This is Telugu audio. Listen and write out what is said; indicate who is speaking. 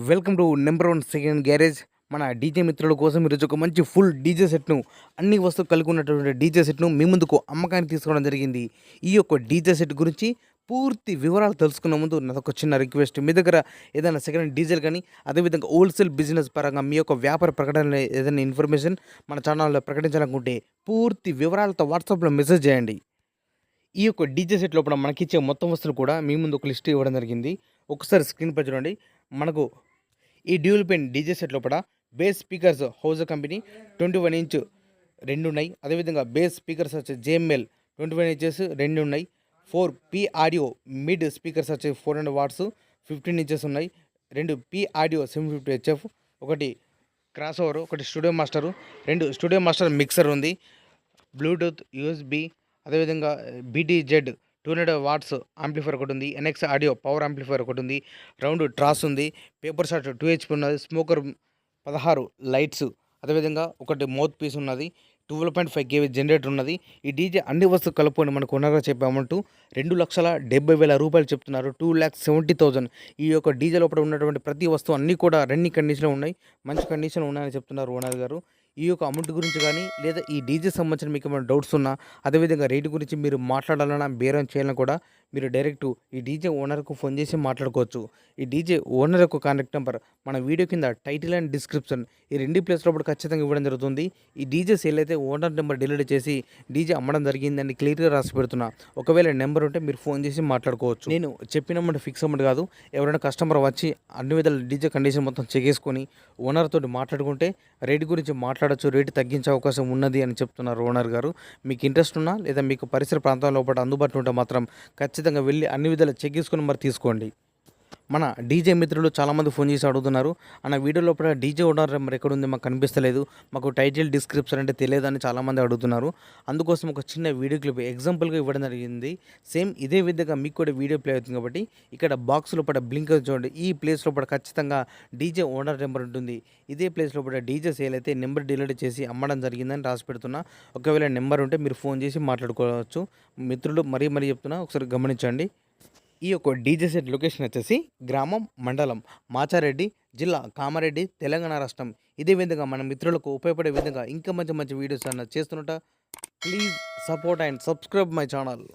Speaker 1: Welcome to number 1 second garage. మన డీజే మిత్రుల కోసం ఈరోజు ఒక మంచి ఫుల్ డీజే సెట్ను, అన్ని వస్తువులు కలిగి ఉన్నటువంటి డీజే సెట్ను మీ ముందుకు అమ్మకానికి తీసుకోవడం జరిగింది. ఈ యొక్క డీజే సెట్ గురించి పూర్తి వివరాలు తెలుసుకున్న ముందు నాదొక చిన్న రిక్వెస్ట్. మీ దగ్గర ఏదైనా సెకండ్ హ్యాండ్ డీజేలు కానీ, అదేవిధంగా హోల్సేల్ బిజినెస్ పరంగా మీ యొక్క వ్యాపార ప్రకటనలో ఏదైనా ఇన్ఫర్మేషన్ మన ఛానల్లో ప్రకటించాలనుకుంటే పూర్తి వివరాలతో వాట్సాప్లో మెసేజ్ చేయండి. ఈ యొక్క డీజే సెట్ లోపల మనకిచ్చే మొత్తం వస్తువులు కూడా మీ ముందు ఒక లిస్ట్ ఇవ్వడం జరిగింది. ఒకసారి స్క్రీన్ పై చూడండి. మనకు ఈ డ్యూల్ పెన్ డీజే సెట్ లోపల బేస్ స్పీకర్స్ హౌజా కంపెనీ 21 ఇంచ్ 2 ఉన్నాయి. అదేవిధంగా బేస్ స్పీకర్స్ వచ్చి JML 21 ఇంచెస్ 2 ఉన్నాయి. 4P ఆడియో మిడ్ స్పీకర్స్ వచ్చి 400 వాట్స్ 15 ఇంచెస్ ఉన్నాయి. 2P ఆడియో 750 HF, ఒకటి క్రాస్ ఓవర్, ఒకటి studio master, 2 studio master mixer ఉంది. బ్లూటూత్, USB, అదేవిధంగా BTZ 200 వాట్స్ యాంప్లిఫైర్ ఒకటి ఉంది. NX ఆడియో పవర్ యాంప్లిఫైర్ ఒకటి ఉంది. రౌండ్ ట్రాస్ ఉంది. పేపర్ షాట్ 2 HP ఉన్నది. స్మోకర్ 16 లైట్స్, అదేవిధంగా ఒకటి మౌత్ పీస్ ఉన్నది. 12.5 kV జనరేటర్ ఉన్నది. ఈ డీజే అన్ని వస్తువులు కలుపుకొని మనకు ఓనర్గా చెప్పామంటూ 2,70,000 రూపాయలు చెప్తున్నారు. 2,70,000. ఈ యొక్క డీజే లోపల ఉన్నటువంటి ప్రతి వస్తువు అన్నీ కూడా రన్నింగ్ కండిషన్లో ఉన్నాయి, మంచి కండిషన్లో ఉన్నాయని చెప్తున్నారు ఓనర్ గారు. ఈ యొక్క అమౌంట్ గురించి కానీ, లేదా ఈ డీజే సంబంధించిన మీకు ఏమైనా డౌట్స్ ఉన్నా, అదేవిధంగా రేటు గురించి మీరు మాట్లాడాలన్నా, బేరం చేయాలన్నా కూడా మీరు డైరెక్ట్ ఈ డీజే ఓనర్కు ఫోన్ చేసి మాట్లాడుకోవచ్చు. ఈ డీజే ఓనర్ యొక్క కాంటాక్ట్ నెంబర్ మన వీడియో కింద టైటిల్ అండ్ డిస్క్రిప్షన్ ఈ 2 ప్లేస్లో కూడా ఖచ్చితంగా ఇవ్వడం జరుగుతుంది. ఈ డీజే సేల్ అయితే ఓనర్ నెంబర్ డిలీట్ చేసి డీజే అమ్మడం జరిగిందని క్లియర్గా రాసి పెడుతున్నా. ఒకవేళ నెంబర్ ఉంటే మీరు ఫోన్ చేసి మాట్లాడుకోవచ్చు. నేను చెప్పిన అమౌంట్ ఫిక్స్ అమౌంట్ కాదు. ఎవరైనా కస్టమర్ వచ్చి అన్ని విధాల డీజే కండిషన్ మొత్తం చెక్ చేసుకొని ఓనర్ తోటి మాట్లాడుకుంటే రేటు గురించి మాట్లాడచ్చు, రేటు తగ్గించే అవకాశం ఉన్నది అని చెప్తున్నారు ఓనర్ గారు. మీకు ఇంట్రెస్ట్ ఉన్నా, లేదా మీకు పరిసర ప్రాంతాల్లో పాటు అందుబాటులో ఉంటే మాత్రం ఖచ్చితంగా వెళ్ళి అన్ని విధాలు చెక్ చేసుకొని మరి తీసుకోండి. మన డీజే మిత్రులు చాలామంది ఫోన్ చేసి అడుగుతున్నారు, అన్న వీడియో లోపల డీజే ఓనర్ నెంబర్ ఎక్కడుంది, మాకు కనిపిస్తలేదు, మాకు టైటిల్ డిస్క్రిప్షన్ అంటే తెలియదని చాలామంది అడుగుతున్నారు. అందుకోసం ఒక చిన్న వీడియో క్లిప్ ఎగ్జాంపుల్గా ఇవ్వడం జరిగింది. సేమ్ ఇదే విధంగా మీకు కూడా వీడియో ప్లే అవుతుంది కాబట్టి ఇక్కడ బాక్స్ లోపల బ్లింక్ చూడండి. ఈ ప్లేస్ లోపల ఖచ్చితంగా డీజే ఓనర్ నెంబర్ ఉంటుంది. ఇదే ప్లేస్ లోపల డీజే సేల్ అయితే నెంబర్ డిలీట్ చేసి అమ్మడం జరిగిందని రాసి పెడుతున్నా. ఒకవేళ నెంబర్ ఉంటే మీరు ఫోన్ చేసి మాట్లాడుకోవచ్చు. మిత్రులు మరీ చెప్తున్నా, ఒకసారి గమనించండి. ఈ యొక్క డీజే సెట్ లొకేషన్ వచ్చేసి గ్రామం, మండలం మాచారెడ్డి, జిల్లా కామారెడ్డి, తెలంగాణ రాష్ట్రం. ఇదే విధంగా మన మిత్రులకు ఉపయోగపడే విధంగా ఇంకా మంచి వీడియోస్ అన్న చేస్తున్నట్ట. Please support and subscribe my channel.